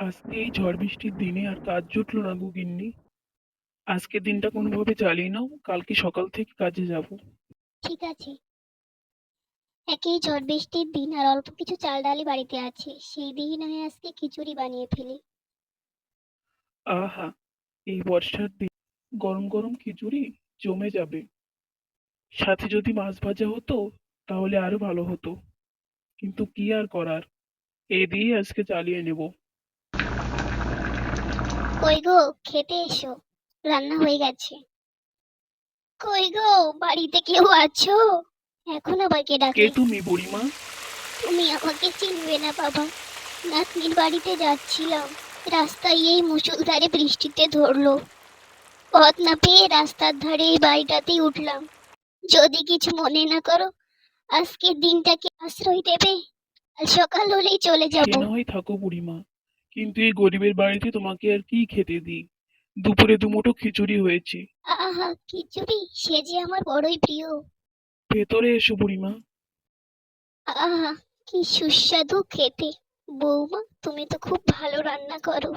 আজকে এই ঝড় বৃষ্টির দিনে আর কাজ জুটলো না গো গিন্নি। আজকে দিনটা কোনোভাবে চালিয়ে নাও, কালকে সকাল থেকে কাজে যাব। ঠিক আছে। একেই ঝড় বৃষ্টির দিন আর অল্প কিছু চাল ডালই বাড়িতে আছে, সেই দিনই না হয় আজকে খিচুড়ি বানিয়ে ফেলি। আহা, এই বর্ষার দিন গরম গরম খিচুড়ি জমে যাবে। সাথে যদি মাছ ভাজা হতো তাহলে আরো ভালো হতো, কিন্তু কি আর করার, এই দিয়ে আজকে চালিয়ে নেব। কই গো, খেতে এসো, রান্না হয়ে গেছে। কই গো, বাড়িতে কেউ আছো? এখন আবার কে কে ডাকে? তুমি বুড়িমা? তুমি আমাকে চিনবে না বাবা। নাতনির বাড়িতে যাচ্ছিলাম, রাস্তায় এই মুষলধারে বৃষ্টিতে ধরলো। পথ না পেয়ে রাস্তার ধারে এই বাড়িটাতেই উঠলাম। যদি কিছু মনে না করো, আজকের দিনটাকে আশ্রয় দেবে। কাল সকাল হলেই চলে সে যাব। না হয় থাকো বুড়িমা, কিন্তু এই গরিবের বাড়িতে তোমাকে আর কি খেতে দিই? দুপুরে দুমুঠো খিচুড়ি হয়েছে। আহা, খিচুড়ি সে যে আমার বড়ই প্রিয়। ভেতরে এসো বুড়িমা। আহা, কি সুস্বাদু খেতে। বৌমা, তুমি তো খুব ভালো রান্না করো।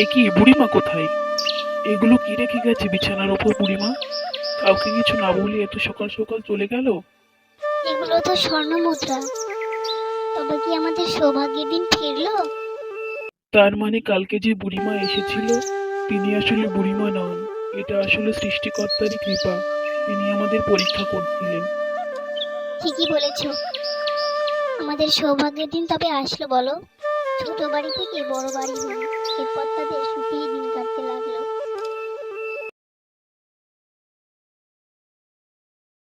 এ কি বুড়িমা কোথায়? এগুলো কি রেখে গেছে বিছানার ওপর বুড়িমা? কাউকে কিছু না বলে এত সকাল সকাল চলে গেল? এগুলো তো স্বর্ণ মুদ্রা। তবে কি আমাদের সৌভাগ্যের দিন ফিরলো? তার মানে কালকে যে বুড়িমা এসেছিল তিনি আসলে বুড়িমা নন। এটা আসলে সৃষ্টিকর্তারই কৃপা। তিনি আমাদের পরীক্ষা করছিলেন। ঠিকই বলেছো। আমাদের সৌভাগ্যের দিন তবে আসলো বলো। ছোট বাড়ি থেকে বড় বাড়ি হলো, এরপর তাদের সুখেই দিন কাটতে লাগলো।